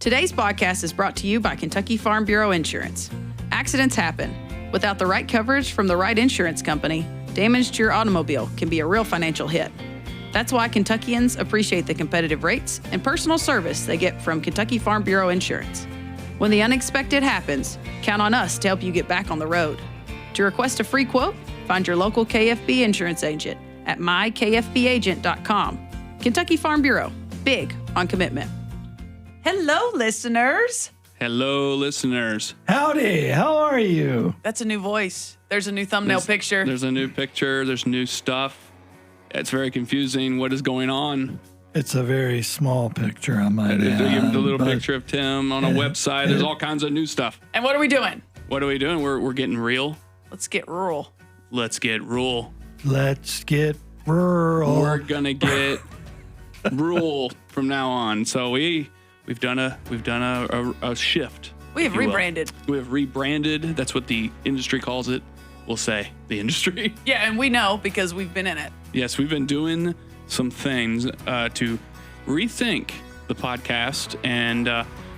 Today's podcast is brought to you by Kentucky Farm Bureau Insurance. Accidents happen. Without the right coverage from the right insurance company, damage to your automobile can be a real financial hit. That's why Kentuckians appreciate the competitive rates and personal service they get from Kentucky Farm Bureau Insurance. When the unexpected happens, count on us to help you get back on the road. To request a free quote, find your local KFB insurance agent at mykfbagent.com. Kentucky Farm Bureau, big on commitment. Hello, listeners. Hello, listeners. Howdy, how are you? That's a new voice. There's a new thumbnail picture. There's a new picture. There's new stuff. It's very confusing. What is going on? It's a very small picture, I might add. The little picture of Tim on a website. There's all kinds of new stuff. And what are we doing? What are we doing? We're getting real. Let's get rural. Let's get rural. Let's get rural. We're gonna get rural from now on. So we've done a shift. We have rebranded. We have rebranded. That's what the industry calls it. We'll say the industry. Yeah, and we know because we've been in it. Yes, we've been doing some things to rethink the podcast, and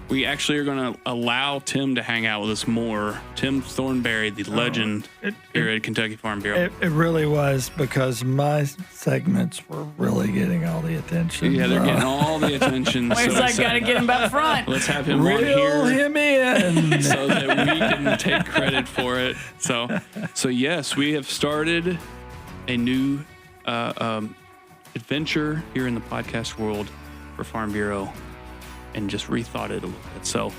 we actually are going to allow Tim to hang out with us more. Tim Thornberry, the legend here at Kentucky Farm Bureau. It really was, because my segments were really getting all the attention. Yeah, they're getting all the attention. Wait, so I got to get him back front. Let's have him on here. Reel him in. So that we can take credit for it. So yes, we have started a new adventure here in the podcast world for Farm Bureau, and just rethought it a little bit. So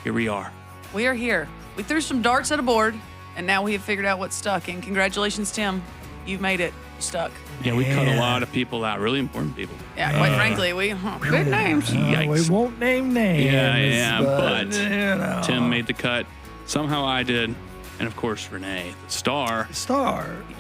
here we are. We are here. We threw some darts at a board, and now we have figured out what's stuck. And congratulations, Tim. You've made it. You stuck. Yeah, we cut a lot of people out, really important people. Yeah, quite frankly, big names. We won't name names. Yeah, but you know. Tim made the cut. Somehow I did. And of course, Renee, the star.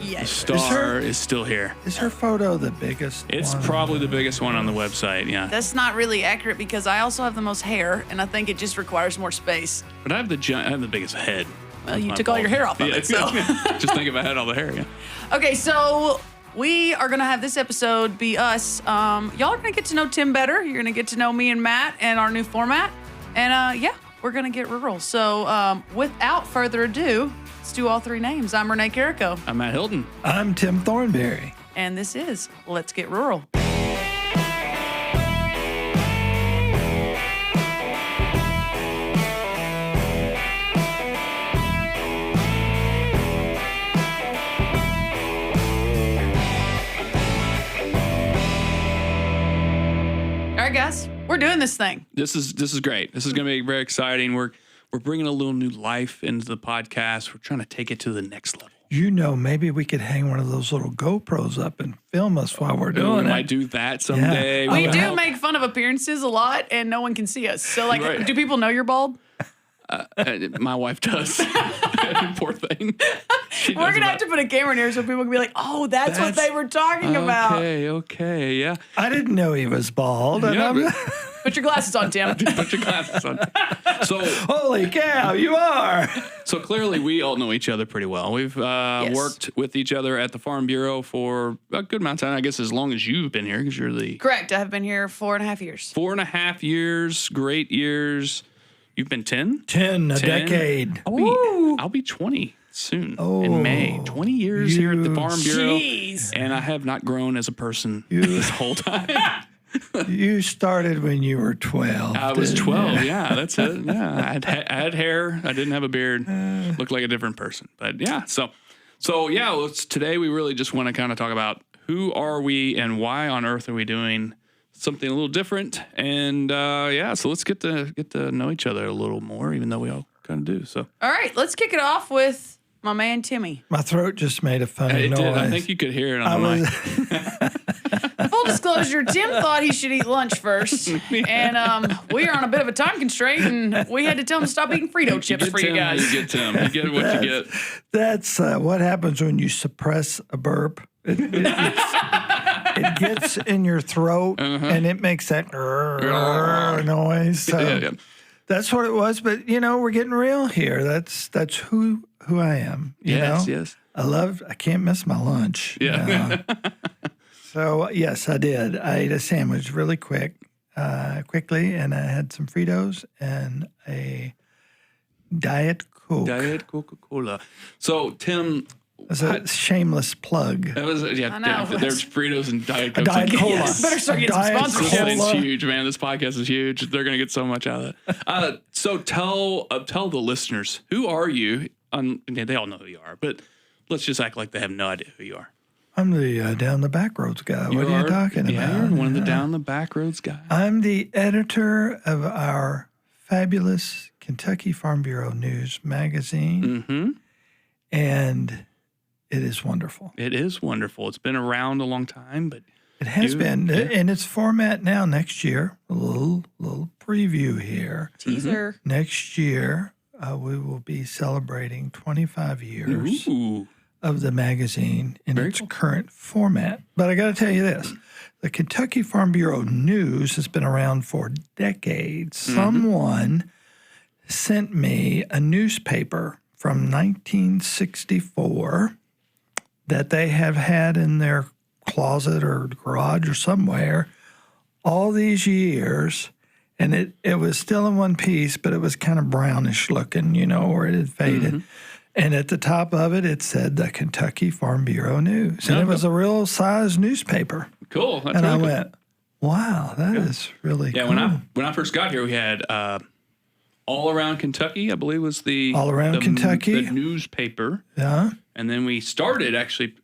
Yes. The star is still here. Is her photo the biggest It's one? probably the biggest one on the website, yeah. That's not really accurate because I also have the most hair, and I think it just requires more space. But I have the biggest head. Well, you took all your hair off of it, so. Just think if I had all the hair, yeah. Okay, so we are going to have this episode be us. Y'all are going to get to know Tim better. You're going to get to know me and Matt and our new format. And we're going to get rural. So without further ado, let's do all three names. I'm Renee Carrico. I'm Matt Hilton. I'm Tim Thornberry. And this is Let's Get Rural. All right, guys, we're doing this thing. This is great. This is going to be very exciting. We're bringing a little new life into the podcast. We're trying to take it to the next level. You know, maybe we could hang one of those little GoPros up and film us while we're doing it. We might do that someday. Yeah. We do make fun of appearances a lot, and no one can see us. So, Right. do people know you're bald? My wife does. Poor thing. We're going to have to put a camera in here so people can be like, oh, that's what they were talking about. Okay, yeah. I didn't know he was bald. and Yeah, I'm- Put your glasses on, Tim. Put your glasses on. So Holy cow, you are. So clearly we all know each other pretty well. We've Yes. worked with each other at the Farm Bureau for a good amount of time, I guess as long as you've been here, because you're the Correct. I have been here 4.5 years. 4.5 years, great years. You've been 10? 10, a 10? decade. I'll be 20 soon in May. 20 years here at the Farm Bureau. Jeez. And I have not grown as a person this whole time. You started when you were 12. I was didn't 12. you? Yeah, that's it. Yeah, I had hair. I didn't have a beard. Looked like a different person. But yeah, so yeah. Today we really just want to kind of talk about who are we and why on earth are we doing something a little different. And so let's get to know each other a little more, even though we all kind of do. So All right, let's kick it off with my man, Timmy. My throat just made a funny it noise. did. I think you could hear it on the mic. Full disclosure, Tim thought he should eat lunch first. And we are on a bit of a time constraint, and we had to tell him to stop eating Frito chips for you guys. You get Tim. You get what you get. That's what happens when you suppress a burp. It gets in your throat, and it makes that noise. So Yeah. that's what it was. But, we're getting real here. That's who I am. You know? Yes. I can't miss my lunch. Yeah. So, yes, I did. I ate a sandwich really quick. quickly, and I had some Fritos and a Diet Coke. Diet Coca-Cola. So, Tim, That's a shameless plug. that was I know. there's Fritos and Diet A Coke. Diet Cola. Yes. Better start getting some Diet sponsorships. This Cola. thing's huge, man. This podcast is huge. They're gonna get so much out of it. So tell the listeners, who are you? They all know who you are, but let's just act like they have no idea who you are. I'm the down the back roads guy. What are you talking Yeah, about? you're one of the down the back roads guys. I'm the editor of our fabulous Kentucky Farm Bureau News magazine, Mm-hmm. and it is wonderful. It is wonderful. It's been around a long time, but It has You- been yeah. in its format now. Next year, a little preview here. Teaser. Next year, we will be celebrating 25 years ooh, of the magazine in Very its cool. current format. But I got to tell you this. The Kentucky Farm Bureau News has been around for decades. Someone sent me a newspaper from 1964 that they have had in their closet or garage or somewhere all these years. And it was still in one piece, but it was kind of brownish looking, or it had faded. And at the top of it, it said the Kentucky Farm Bureau News. And it was a real size newspaper. cool. That's And I really cool. went, wow, that is really Yeah, cool. when I first got here, we had All Around Kentucky, I believe was the All Around Kentucky? the newspaper. Yeah. And then we started actually,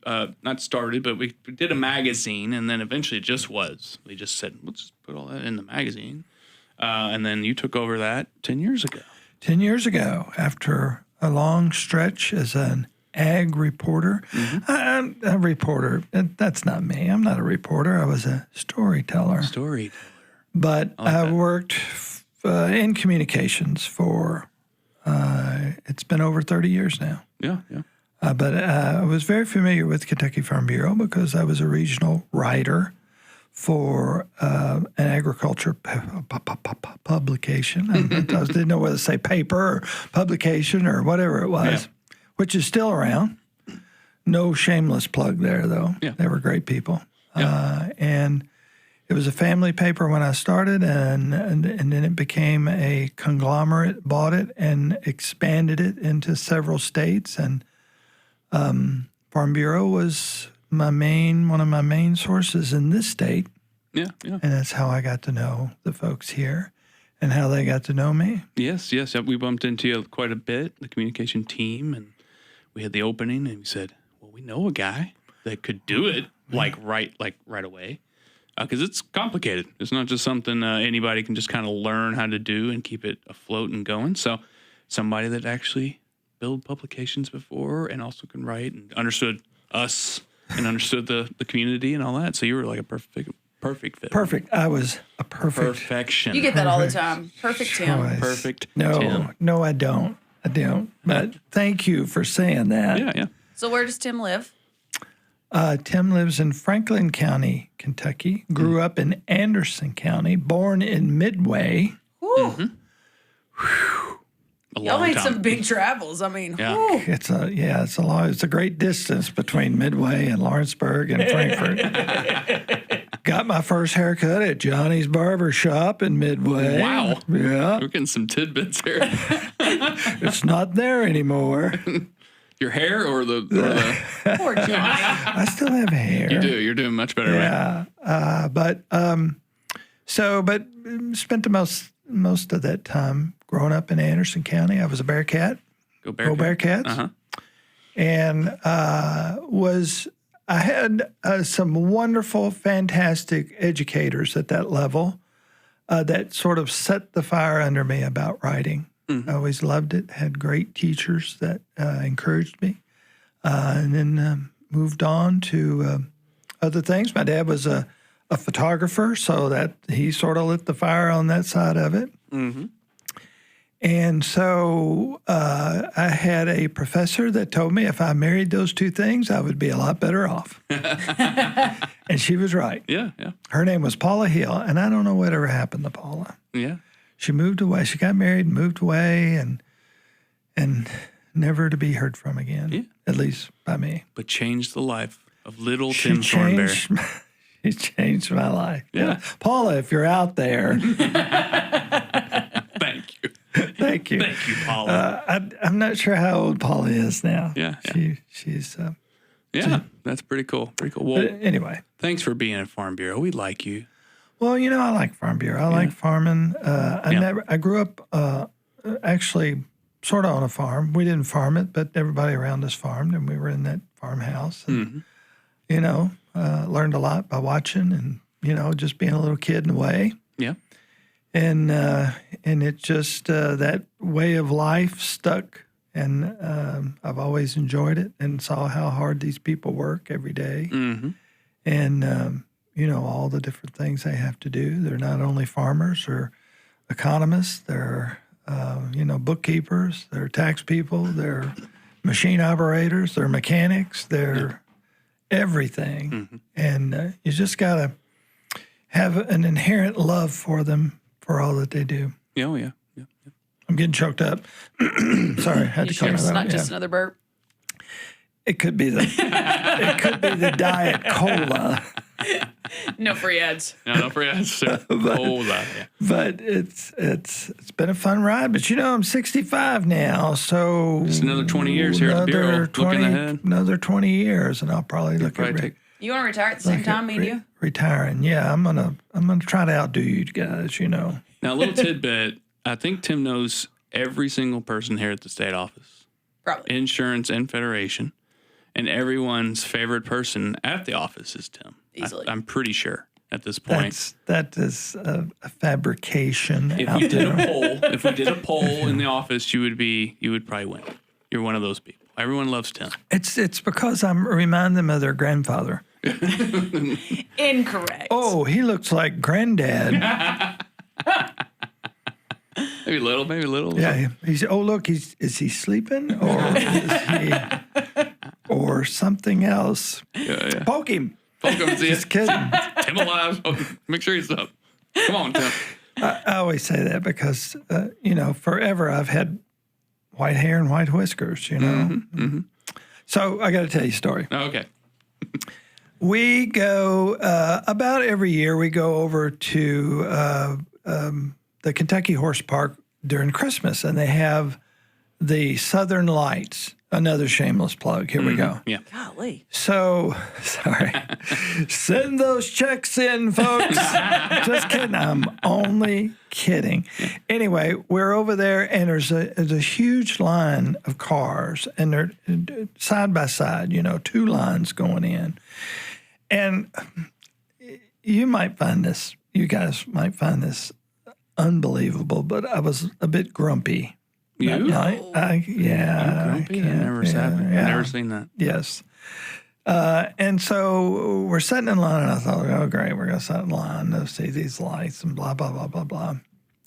not started, but we did a magazine, and then eventually it just was. We just said, let's just put all that in the magazine. And then you took over that 10 years ago. 10 years ago, after a long stretch as an ag reporter. I'm a reporter. That's not me. I'm not a reporter. I was a storyteller. Story. But I worked in communications for, it's been over 30 years now. Yeah, yeah. But I was very familiar with Kentucky Farm Bureau because I was a regional writer for an agriculture publication. I didn't know whether to say paper or publication or whatever it was, which is still around. No shameless plug there, though. Yeah. They were great people. Yeah. And it was a family paper when I started, and then it became a conglomerate, bought it and expanded it into several states. And Farm Bureau was one of my main sources in this state, Yeah, yeah. and that's how I got to know the folks here and how they got to know me. Yes, yes. We bumped into you quite a bit, the communication team, and we had the opening, and we said, well, we know a guy that could do it right away. Because it's complicated. It's not just something anybody can just kind of learn how to do and keep it afloat and going. So somebody that actually built publications before and also can write and understood us and understood the community and all that. So you were like a perfect fit. Perfect. I was a Perfection. You get that all the time. Perfect, Tim. choice. Perfect No, Tim. no, I don't. But thank you for saying that. Yeah, yeah. So where does Tim live? Tim lives in Franklin County, Kentucky. Grew up in Anderson County. Born in Midway. Whew. A Y'all long made time. some big travels. I mean, Yeah. whew. It's a great distance between Midway and Lawrenceburg and Frankfort. Got my first haircut at Johnny's Barber Shop in Midway. Wow. Yeah, We're getting some tidbits here. it's not there anymore. Your hair or the Poor Johnny. I still have hair. you do. You're doing much better, man. Yeah, but spent the most of that time growing up in Anderson County. I was a Bearcat. Go Go Bearcats. Bearcats. Uh-huh. And I had some wonderful, fantastic educators at that level that sort of set the fire under me about writing. I always loved it, had great teachers that encouraged me, and then moved on to other things. My dad was a photographer, so that he sort of lit the fire on that side of it. Mm-hmm. And so I had a professor that told me if I married those two things, I would be a lot better off. And she was right. Yeah, yeah, Her name was Paula Hill, and I don't know whatever happened to Paula. yeah. She moved away. She got married and moved away, and never to be heard from again, Yeah. at least by me. But changed the life of little She Tim Thornberry. changed. He changed my life. Yeah. Paula, if you're out there, Thank you. thank you. Thank you, Paula. I'm not sure how old Paula is now. Yeah. She's. Yeah. That's pretty cool. Pretty cool. Well, But anyway, thanks for being at Farm Bureau. We like you. well, I like Farm Bureau. I like farming. I grew up actually sort of on a farm. We didn't farm it, but everybody around us farmed, and we were in that farmhouse. And, learned a lot by watching and, just being a little kid in a way. Yeah. And it just, that way of life stuck. And I've always enjoyed it and saw how hard these people work every day. Mm-hmm. And, all the different things they have to do. They're not only farmers or economists, they're, bookkeepers, they're tax people, they're machine operators, they're mechanics, they're everything. Mm-hmm. And you just got to have an inherent love for them for all that they do. Oh, yeah. I'm getting choked up. Sorry, I had to Sure, clear it's that not out. just Yeah. another burp. It could be the Diet Cola. No free ads. No, for answer. Cola. Yeah. But it's been a fun ride. But I'm 65 now, so It's another 20 years here at the Bureau. Looking ahead. Another 20 years, and I'll probably look Probably at take. You want to retire at the same time, me and you? retiring. Yeah, I'm gonna try to outdo you guys. Now, a little tidbit. I think Tim knows every single person here at the state office, Probably. insurance and federation, and everyone's favorite person at the office is Tim. Easily. I'm pretty sure at this point. That is a fabrication If out we did there. a poll, in the office, you would probably win. You're one of those people. Everyone loves Tim. It's because I'm remind them of their grandfather. Incorrect. Oh, he looks like granddad. Maybe a little. Yeah, is he sleeping or something else? Yeah. Poke him. Just Kidding. Tim alive. Oh, make sure he's up. Come on, Tim. I always say that because forever I've had white hair and white whiskers. Mm-hmm. So I got to tell you a story. Okay. We go about every year. We go over to the Kentucky Horse Park during Christmas, and they have the Southern Lights. Another shameless plug. Here we go. Yeah. Golly. So, sorry. Send those checks in, folks. Just kidding. I'm only kidding. Anyway, we're over there, and there's a huge line of cars, and they're side by side, two lines going in. And you guys might find this unbelievable, but I was a bit grumpy. You? That night. I've never seen that. Yes. And so we're sitting in line, and I thought, oh, great, we're going to sit in line to see these lights and blah, blah, blah, blah, blah.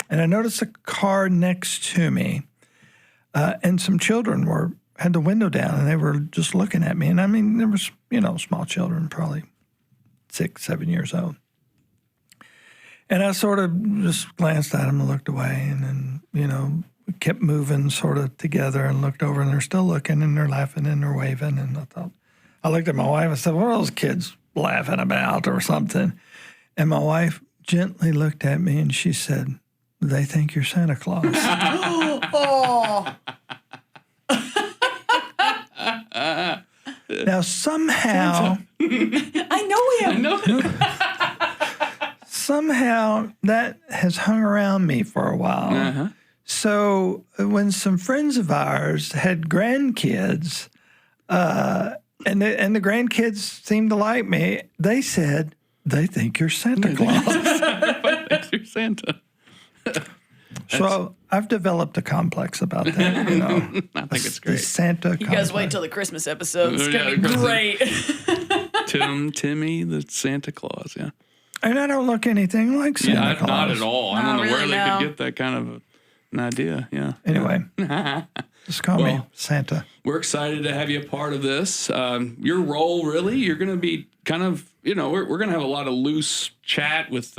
And I noticed a car next to me, and some children had the window down, and they were just looking at me. And I mean, there was, small children, probably 6, 7 years old. And I sort of just glanced at them and looked away, and then, kept moving sort of together and looked over, and they're still looking, and they're laughing, and they're waving. And I looked at my wife and said, what are those kids laughing about or something? And my wife gently looked at me, and she said, they think you're Santa Claus. Oh. Now, somehow, I know him. somehow that has hung around me for a while. Uh-huh. So when some friends of ours had grandkids, and the grandkids seemed to like me, they said, they think you're Santa Claus. You're Santa. So I've developed a complex about that. I think it's The great. Santa You guys wait complex. till the Christmas episode. It's Yeah, going to be great. Timmy, the Santa Claus. Yeah. And I don't look anything like Santa Yeah, Claus. not at all. I don't know where really, they no. could get that kind of an idea. Yeah. Anyway, just call me Well, Santa. We're excited to have you a part of this. Your role, really, you're going to be kind of, we're going to have a lot of loose chat with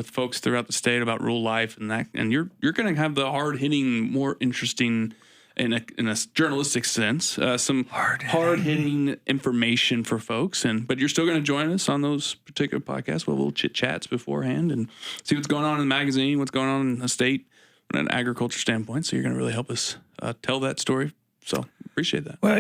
folks throughout the state about rural life and that. And you're going to have the hard hitting, more interesting in a journalistic sense, some hard-hitting information for folks. But you're still going to join us on those particular podcasts. We'll have little chit-chats beforehand and see what's going on in the magazine, what's going on in the state from an agriculture standpoint. So you're going to really help us tell that story. So appreciate that. Well,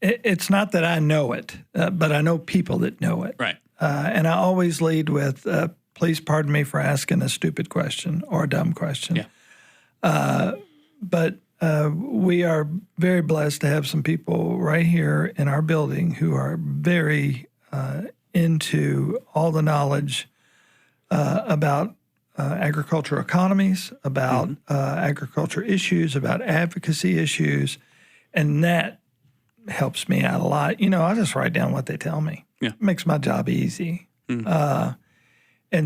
it's not that I know it, but I know people that know it. Right. And I always lead with, please pardon me for asking a stupid question or a dumb question. Yeah. But we are very blessed to have some people right here in our building who are very into all the knowledge about agricultural economies, about agriculture issues, about advocacy issues, and that helps me out a lot. I just write down what they tell me. Yeah. It makes my job easy. And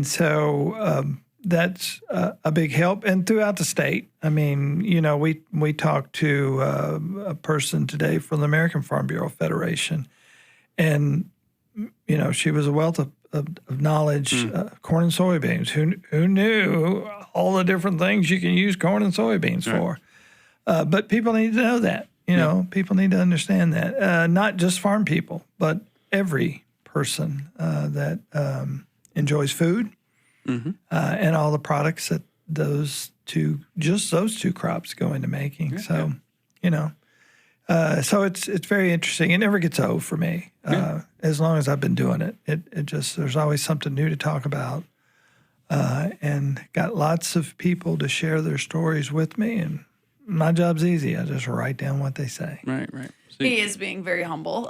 so that's a big help. And throughout the state, I mean, we talked to a person today from the American Farm Bureau Federation, and, she was a wealth of knowledge, corn and soybeans. Who knew all the different things you can use corn and soybeans for? But people need to know that. People need to understand that. Not just farm people, but every person that enjoys food and all the products that those two crops go into making. Yeah. So, so it's very interesting. It never gets old for me. As long as I've been doing it, it just, there's always something new to talk about. And got lots of people to share their stories with me, and my job's easy. I just write down what they say. Right. He is being very humble.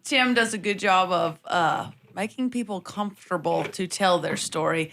Tim does a good job of making people comfortable to tell their story.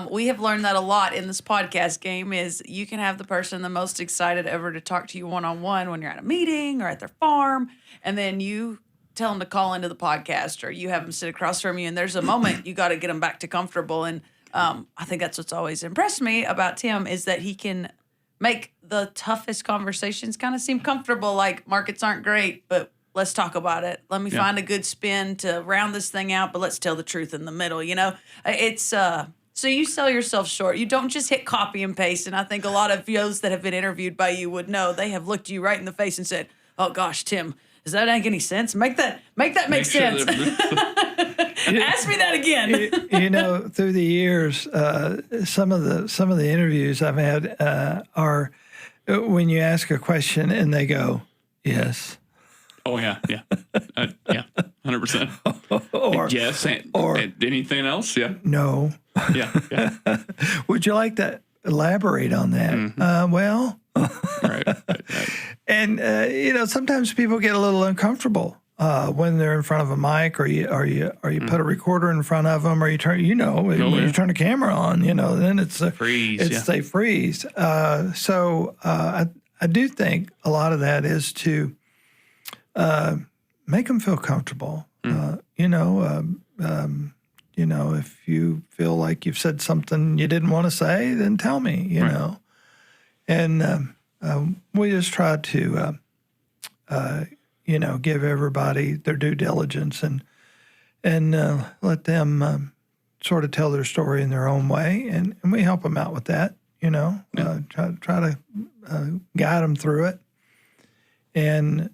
We have learned that a lot in this podcast game is you can have the person the most excited ever to talk to you one-on-one when you're at a meeting or at their farm, and then you tell them to call into the podcast or you have them sit across from you, and there's a moment you got to get them back to comfortable. And I think that's what's always impressed me about Tim is that he can make the toughest conversations kind of seem comfortable, like markets aren't great, but let's talk about it. Let me find a good spin to round this thing out, but let's tell the truth in the middle. It's so you sell yourself short. You don't just hit copy and paste. And I think a lot of those that have been interviewed by you would know they have looked you right in the face and said, "Oh gosh, Tim, does that make any sense? Make that make sense." Ask me that again. Through the years, some of the interviews I've had are when you ask a question and they go, "Yes." Oh yeah, 100%. Or yes, or anything else? Yeah. No. Yeah. Would you like to elaborate on that? Well. Right. And sometimes people get a little uncomfortable when they're in front of a mic, or you put a recorder in front of them, or you turn when you turn the camera on, then it's a freeze. They freeze. So I do think a lot of that is to make them feel comfortable. If you feel like you've said something you didn't want to say, then tell me. Know, and we just try to give everybody their due diligence and let them sort of tell their story in their own way, and we help them out with that. Try to guide them through it, and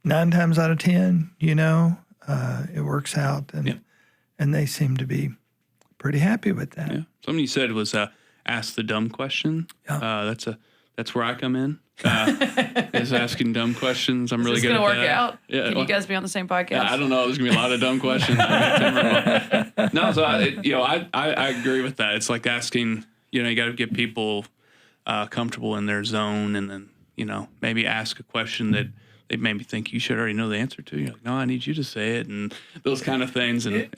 9 times out of 10, it works out, and they seem to be pretty happy with that. Yeah. Something you said was ask the dumb question. Yeah. That's where I come in. Is asking dumb questions. I'm really good at that. Is this going to work out? Yeah. Can you guys be on the same podcast? I don't know. There's gonna be a lot of dumb questions. No, so I agree with that. It's like asking. You got to get people comfortable in their zone, and then maybe ask a question that they maybe think you should already know the answer to. You're like, no, I need you to say it, and those kind of things. And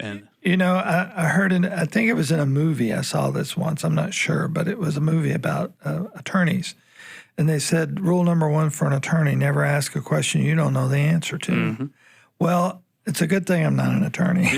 I heard I think it was in a movie. I saw this once. I'm not sure, but it was a movie about attorneys. And they said, rule number 1 for an attorney, never ask a question you don't know the answer to. Mm-hmm. Well, it's a good thing I'm not an attorney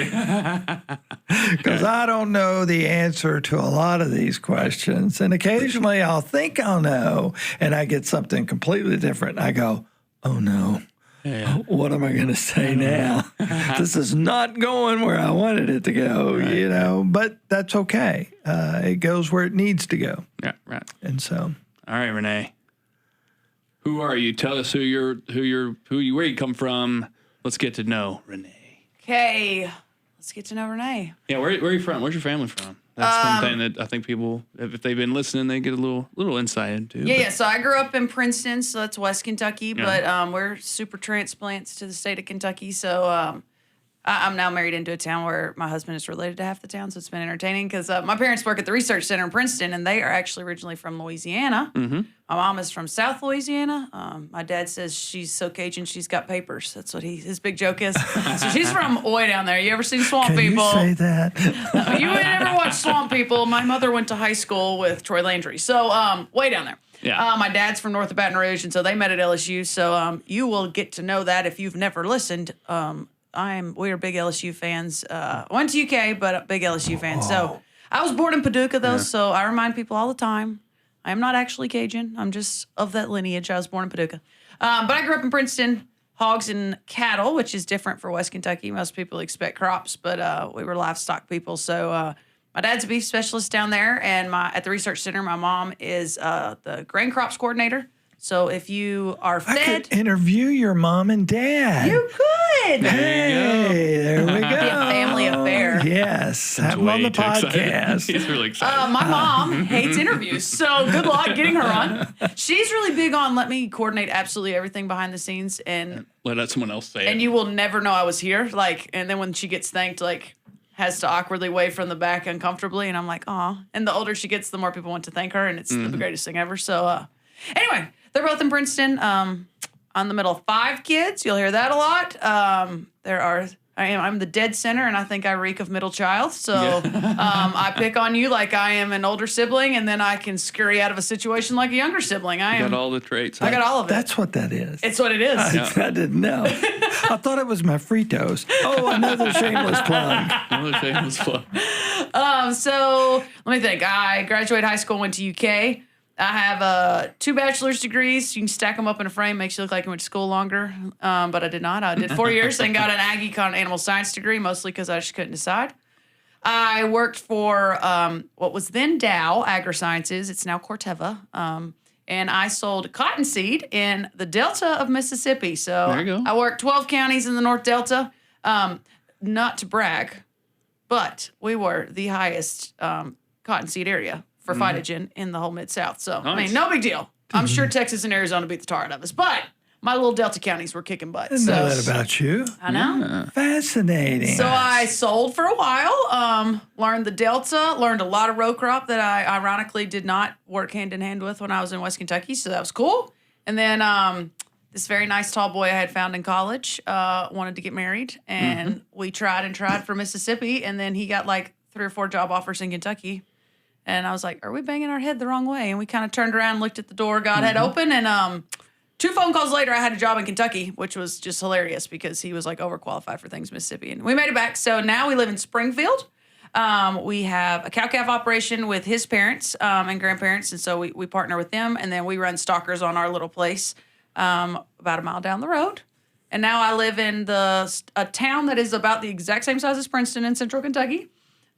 because I don't know the answer to a lot of these questions. And occasionally I'll think I'll know, and I get something completely different. I go, oh, no. Yeah. What am I going to say now? This is not going where I wanted it to go, right. But that's okay. It goes where it needs to go. Yeah, right. And so. All right, Renee. Who are you? Tell us where you come from. Let's get to know Renee. Okay, let's get to know Renee. Yeah, where are you from? Where's your family from? That's one thing that I think people, if they've been listening, they get a little insight into. Yeah. So I grew up in Princeton, so that's West Kentucky, but we're super transplants to the state of Kentucky. So I'm now married into a town where my husband is related to half the town, so it's been entertaining because my parents work at the research center in Princeton, and they are actually originally from Louisiana. Mm-hmm. My mom is from South Louisiana. My dad says she's so Cajun she's got papers. That's what his big joke is. So she's from way down there. You ever seen Swamp People? Can you say that? You ain't never watched Swamp People. My mother went to high school with Troy Landry, so way down there. Yeah. My dad's from north of Baton Rouge, and so they met at LSU. So you will get to know that if you've never listened. We are big LSU fans. Went to UK, but big LSU fans. So I was born in Paducah, though, so I remind people all the time, I am not actually Cajun. I'm just of that lineage. I was born in Paducah. But I grew up in Princeton, hogs and cattle, which is different for West Kentucky. Most people expect crops, but we were livestock people. So my dad's a beef specialist down there, and at the research center, my mom is the grain crops coordinator. So if you are fed... I could interview your mom and dad. You could! Hey, there we go. Be a family affair. Yes, have them on the podcast. He's really excited. My mom hates interviews, so good luck getting her on. She's really big on let me coordinate absolutely everything behind the scenes, and let someone else say it. And you will never know I was here. And then when she gets thanked, has to awkwardly wave from the back uncomfortably, and I'm like, aw. And the older she gets, the more people want to thank her, and it's the greatest thing ever. So anyway, they're both in Princeton. I'm the middle of 5 kids. You'll hear that a lot. I'm the dead center, and I think I reek of middle child. So I pick on you like I am an older sibling, and then I can scurry out of a situation like a younger sibling. I got all the traits. I got all of it. That's what that is. It's what it is. I didn't know. I thought it was my Fritos. Oh, another shameless plug. Another shameless plug. So let me think. I graduated high school, went to UK. I have 2 bachelor's degrees. You can stack them up in a frame, makes you look like you went to school longer. But I did not. I did 4 years and got an Aggie animal science degree, mostly because I just couldn't decide. I worked for what was then Dow Agri-Sciences. It's now Corteva. And I sold cottonseed in the Delta of Mississippi. So there you go. I worked 12 counties in the North Delta. Not to brag, but we were the highest cottonseed area for phytogen in the whole Mid-South. So, I mean, no big deal. I'm sure Texas and Arizona beat the tar out of us, but my little Delta counties were kicking butt. I didn't know that about you. I know. Fascinating. So I sold for a while, learned the Delta, learned a lot of row crop that I ironically did not work hand in hand with when I was in West Kentucky, so that was cool. And then this very nice tall boy I had found in college wanted to get married, and we tried and tried for Mississippi, and then he got like 3 or 4 job offers in Kentucky. And I was like, are we banging our head the wrong way? And we kind of turned around, looked at the door God had open, and 2 phone calls later, I had a job in Kentucky, which was just hilarious because he was like overqualified for things Mississippi. And we made it back. So now we live in Springfield. We have a cow-calf operation with his parents and grandparents, and so we partner with them. And then we run stalkers on our little place about a mile down the road. And now I live in a town that is about the exact same size as Princeton in central Kentucky.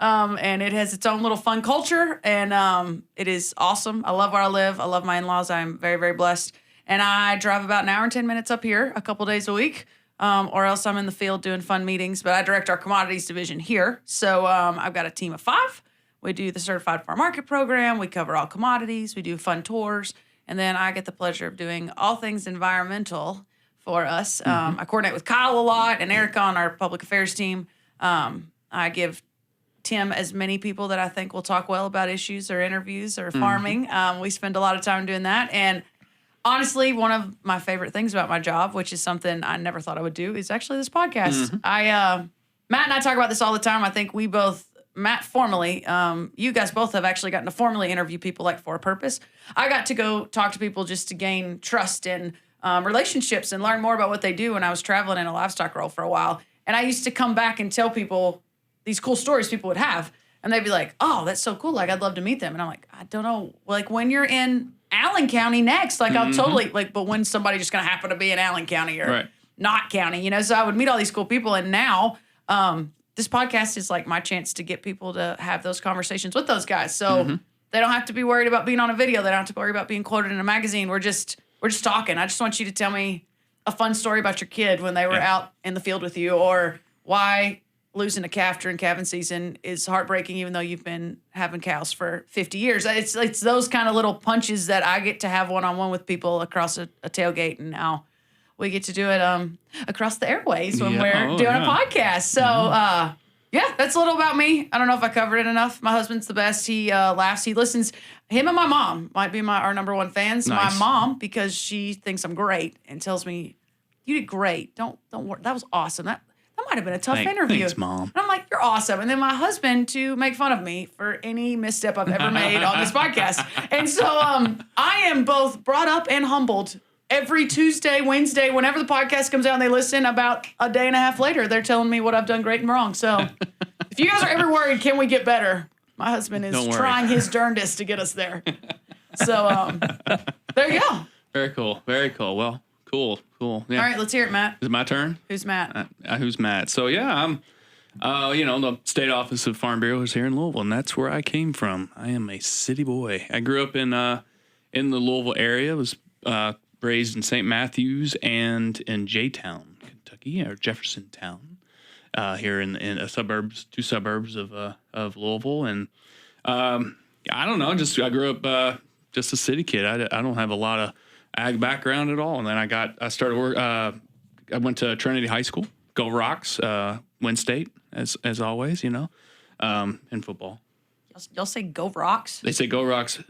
And it has its own little fun culture, and it is awesome. I love where I live. I love my in-laws. I'm very, very blessed. And I drive about an hour and 10 minutes up here a couple days a week, or else I'm in the field doing fun meetings. But I direct our commodities division here. So I've got a team of 5. We do the Certified Farm Market Program. We cover all commodities. We do fun tours. And then I get the pleasure of doing all things environmental for us. I coordinate with Kyle a lot and Erica on our public affairs team. I give Tim as many people that I think will talk well about issues or interviews or farming. We spend a lot of time doing that. And honestly, one of my favorite things about my job, which is something I never thought I would do, is actually this podcast. Matt and I talk about this all the time. I think we both, Matt formally, you guys both have actually gotten to formally interview people like for a purpose. I got to go talk to people just to gain trust and relationships and learn more about what they do when I was traveling in a livestock role for a while. And I used to come back and tell people these cool stories people would have. And they'd be like, oh, that's so cool. Like, I'd love to meet them. And I'm like, I don't know. Like, when you're in Allen County next, like, I'll totally, like, but when somebody just going to happen to be in Allen County or not county, you know? So I would meet all these cool people. And now this podcast is, like, my chance to get people to have those conversations with those guys. So they don't have to be worried about being on a video. They don't have to worry about being quoted in a magazine. We're just we're just talking. I just want you to tell me a fun story about your kid when they were out in the field with you, or why losing a calf during calving season is heartbreaking, even though you've been having cows for 50 years. It's those kind of little punches that I get to have one-on-one with people across a tailgate, and now we get to do it across the airways when we're doing a podcast. So, yeah, that's a little about me. I don't know if I covered it enough. My husband's the best. He laughs. He listens. Him and my mom might be our number one fans. Nice. My mom, because she thinks I'm great and tells me, "You did great. Don't worry. That was awesome. That might have been a tough interview." Thanks, Mom. And I'm like, "You're awesome." And then my husband to make fun of me for any misstep I've ever made on this podcast. And so I am both brought up and humbled. Every Tuesday, Wednesday, whenever the podcast comes out and they listen, about a day and a half later, they're telling me what I've done great and wrong. So if you guys are ever worried, can we get better? My husband is trying his darndest to get us there. So there you go. Very cool. Very cool. Well, cool. Yeah. All right, let's hear it, Matt. Is it my turn? Who's Matt? Who's Matt? So, yeah, I'm, the state office of Farm Bureau is here in Louisville, and that's where I came from. I am a city boy. I grew up in the Louisville area. Was raised in St. Matthews and in J-Town, Kentucky, or Jeffersontown, here in two suburbs of Louisville. And I don't know, I grew up just a city kid. I don't have a lot of ag background at all. And then I went to Trinity High School, go Rocks, win state as always, in football. Y'all say go Rocks? They say go Rocks,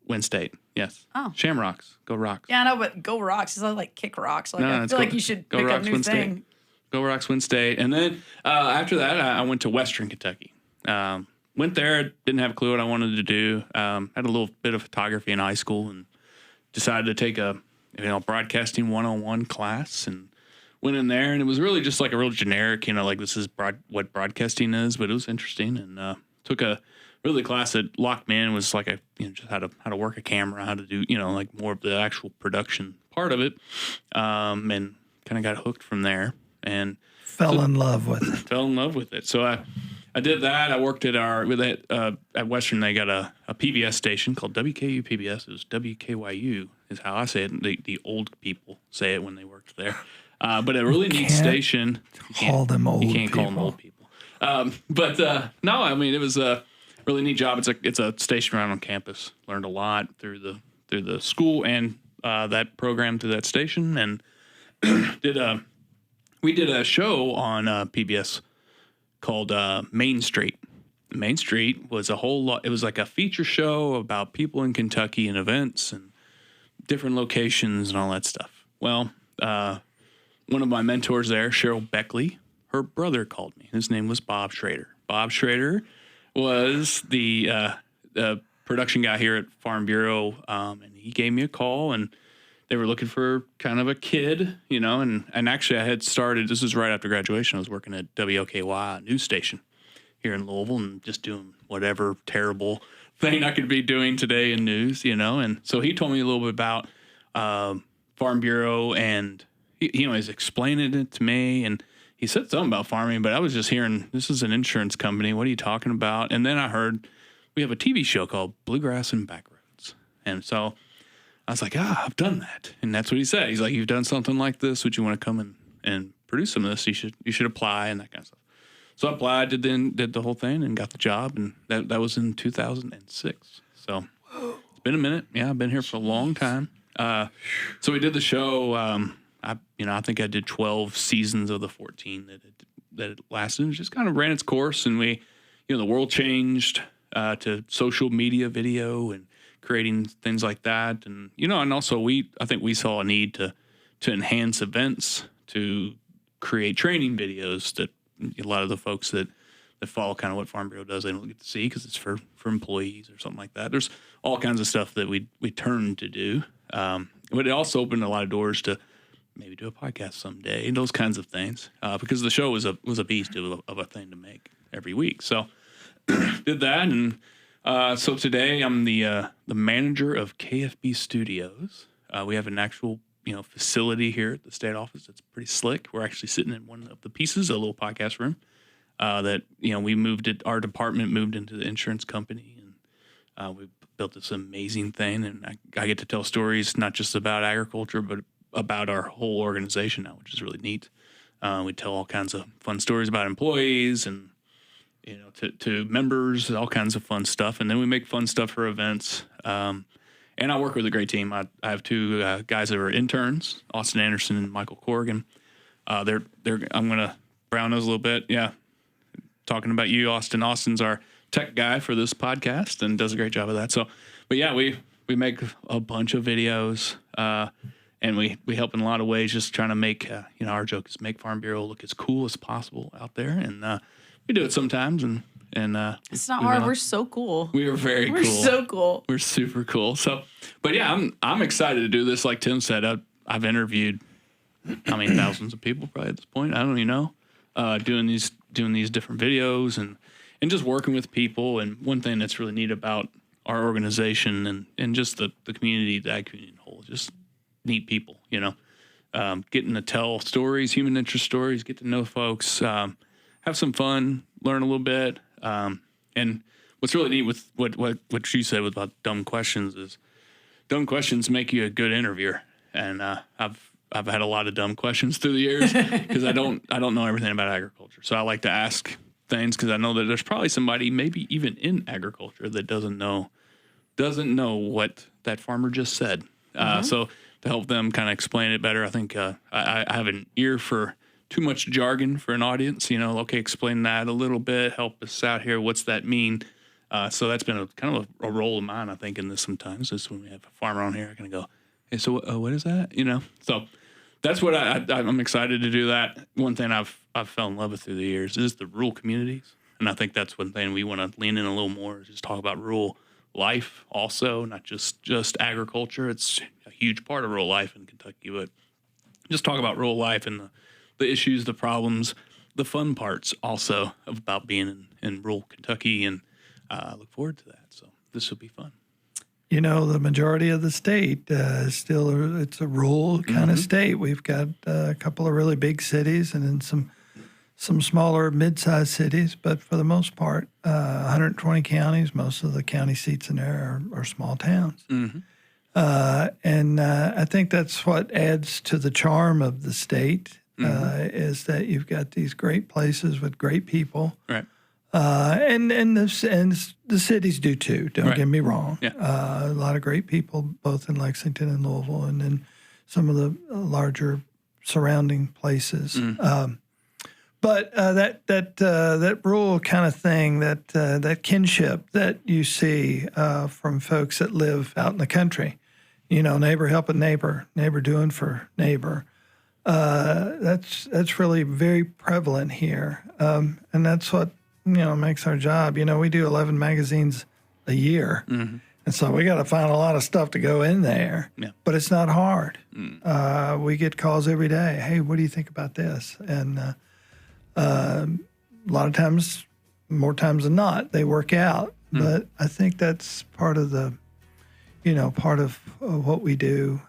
win state. Yes. Oh. Shamrocks, go Rocks. Yeah, I know, but go Rocks is not like kick rocks. Like, I feel like you should pick a new thing. State. Go Rocks, win state. And then after that, I went to Western Kentucky. Went there, didn't have a clue what I wanted to do. Had a little bit of photography in high school and decided to take a broadcasting 101 class, and went in there, and it was really just like a real generic, like this is what broadcasting is, but it was interesting, and took a really class that locked me in. Was like just how to work a camera, how to do like more of the actual production part of it, and kind of got hooked from there and fell in love with it. So I did that. I worked at Western. They got a PBS station called WKU PBS. It was WKYU is how I say it. The old people say it when they worked there. But a really neat station. You can't call them old people. No, I mean, it was a really neat job. It's a station right on campus. Learned a lot through the school and that program through that station, and we did a show on PBS called Main Street. Main Street was a whole lot. It was like a feature show about people in Kentucky and events and different locations and all that stuff. Well, one of my mentors there, Cheryl Beckley, her brother called me. His name was Bob Schrader. Bob Schrader was the production guy here at Farm Bureau, and he gave me a call, and they were looking for kind of a kid, and actually I had started, this was right after graduation, I was working at WOKY, a news station here in Louisville, and just doing whatever terrible thing I could be doing today in news, and so he told me a little bit about Farm Bureau, and he was explaining it to me, and he said something about farming, but I was just hearing, this is an insurance company, what are you talking about? And then I heard we have a TV show called Bluegrass and Backroads, and so I was like, I've done that. And that's what he said. He's like, you've done something like this. Would you want to come and produce some of this? You should apply and that kind of stuff. So I applied, did the whole thing and got the job. And that was in 2006. So it's been a minute. Yeah, I've been here for a long time. So we did the show. I think I did 12 seasons of the 14 that it lasted. It just kind of ran its course. And the world changed to social media video and creating things like that, and and also I think we saw a need to enhance events, to create training videos that a lot of the folks that follow kind of what Farm Bureau does, they don't get to see because it's for employees or something like that. There's all kinds of stuff that we turned to do, but it also opened a lot of doors to maybe do a podcast someday, those kinds of things, because the show was a beast of a thing to make every week. So did that, and so today I'm the manager of KFB Studios. We have an actual facility here at the state office that's pretty slick. We're actually sitting in one of the pieces, a little podcast room that our department moved into the insurance company, and we built this amazing thing, and I get to tell stories not just about agriculture, but about our whole organization now, which is really neat. We tell all kinds of fun stories about employees and, to members, all kinds of fun stuff. And then we make fun stuff for events. And I work with a great team. I have two guys that are interns, Austin Anderson and Michael Corrigan. I'm going to brown nose a little bit. Yeah. Talking about you, Austin. Austin's our tech guy for this podcast and does a great job of that. So, but yeah, we make a bunch of videos, and we help in a lot of ways, just trying to make, our joke is make Farm Bureau look as cool as possible out there. And we do it sometimes. And it's not hard. We're so cool. We are very cool. We're so cool. We're super cool. So, but yeah, I'm excited to do this. Like Tim said, I've interviewed, thousands of people probably at this point. I don't even know, doing these different videos and just working with people. And one thing that's really neat about our organization and just the community, the ag community in whole, just neat people, getting to tell stories, human interest stories, get to know folks, have some fun, learn a little bit. And what's really neat with what you said about dumb questions is dumb questions make you a good interviewer. And I've had a lot of dumb questions through the years because I don't know everything about agriculture. So I like to ask things because I know that there's probably somebody maybe even in agriculture that doesn't know what that farmer just said. So to help them kind of explain it better, I think I have an ear for too much jargon for an audience. Okay, explain that a little bit, help us out here. What's that mean? So that's been kind of a role of mine, I think, in this sometimes. Is when we have a farmer on here, I kind of go, hey, so what is that? So that's what I'm excited to do that. One thing I've fell in love with through the years is the rural communities. And I think that's one thing we want to lean in a little more, is just talk about rural life also, not just agriculture. It's a huge part of rural life in Kentucky, but just talk about rural life and the issues, the problems, the fun parts also about being in rural Kentucky. And I look forward to that. So this will be fun. The majority of the state it's a rural kind of state. We've got a couple of really big cities and then some smaller mid-sized cities, but for the most part, 120 counties. Most of the county seats in there are small towns. Mm-hmm. And I think that's what adds to the charm of the state, is that you've got these great places with great people. Right. And the cities do too. Don't get me wrong. Yeah. A lot of great people, both in Lexington and Louisville, and then some of the larger surrounding places. But that rural kind of thing, that kinship that you see from folks that live out in the country, neighbor helping neighbor doing for neighbor. That's really very prevalent here, and that's what makes our job. We do 11 magazines a year, and so we got to find a lot of stuff to go in there. Yeah. But it's not hard. We get calls every day. Hey, what do you think about this? And a lot of times, more times than not, they work out. But I think that's part of what we do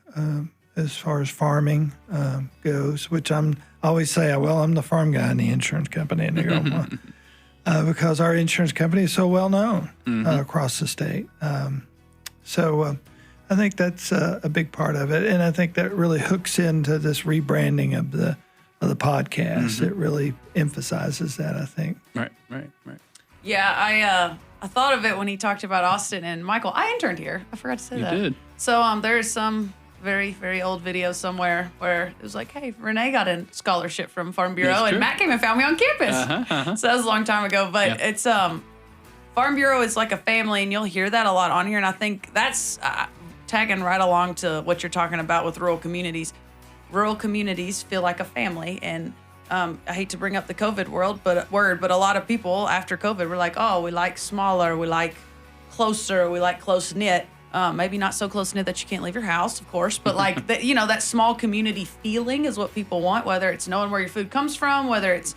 as far as farming goes, which I always say, I'm the farm guy in the insurance company. And they go, because our insurance company is so well known across the state. So I think that's a big part of it. And I think that really hooks into this rebranding of the podcast. It really emphasizes that, I think. Right. Yeah, I thought of it when he talked about Austin and Michael. I interned here. I forgot to say that. You did. So there's some very, very old video somewhere where it was like, hey, Renee got a scholarship from Farm Bureau, and Matt came and found me on campus. So that was a long time ago. But it's Farm Bureau is like a family, and you'll hear that a lot on here. And I think that's tagging right along to what you're talking about with rural communities. Rural communities feel like a family, and I hate to bring up the COVID but a lot of people after COVID were like, oh, we like smaller, we like closer, we like close knit. Maybe not so close knit that you can't leave your house, of course, but like that small community feeling is what people want. Whether it's knowing where your food comes from, whether it's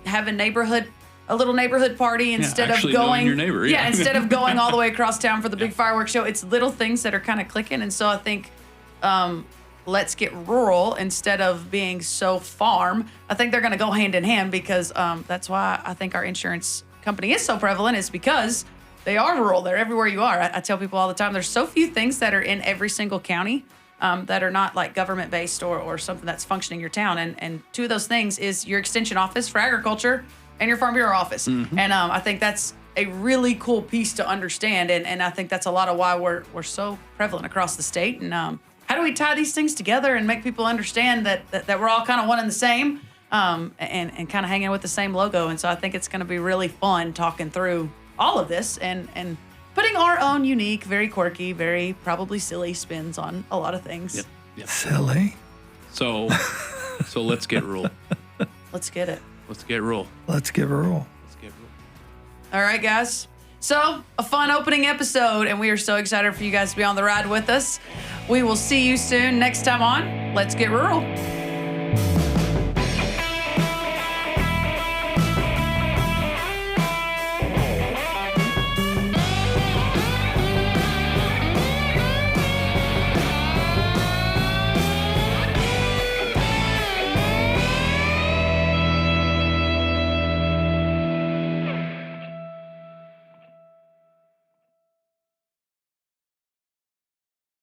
having a little neighborhood party instead of going your neighbor, instead of going all the way across town for the big fireworks show. It's little things that are kind of clicking, and so I think. Let's get rural instead of being so farm. I think they're going to go hand in hand because that's why I think our insurance company is so prevalent, is because They are rural. They're everywhere you are. I tell people all the time, there's so few things that are in every single county that are not like government based or something that's functioning in your town. And two of those things is your extension office for agriculture and your Farm Bureau office. And I think that's a really cool piece to understand. And I think that's a lot of why we're so prevalent across the state. And how do we tie these things together and make people understand that we're all kind of one and the same and kind of hanging with the same logo? And so I think it's going to be really fun talking through all of this and putting our own unique, very quirky, very probably silly spins on a lot of things. Yep. Silly. So let's get rural. Let's get it. Let's get rural. Let's give a rule. Let's get rural. All right, guys. So, a fun opening episode, and we are so excited for you guys to be on the ride with us. We will see you soon next time on Let's Get Rural.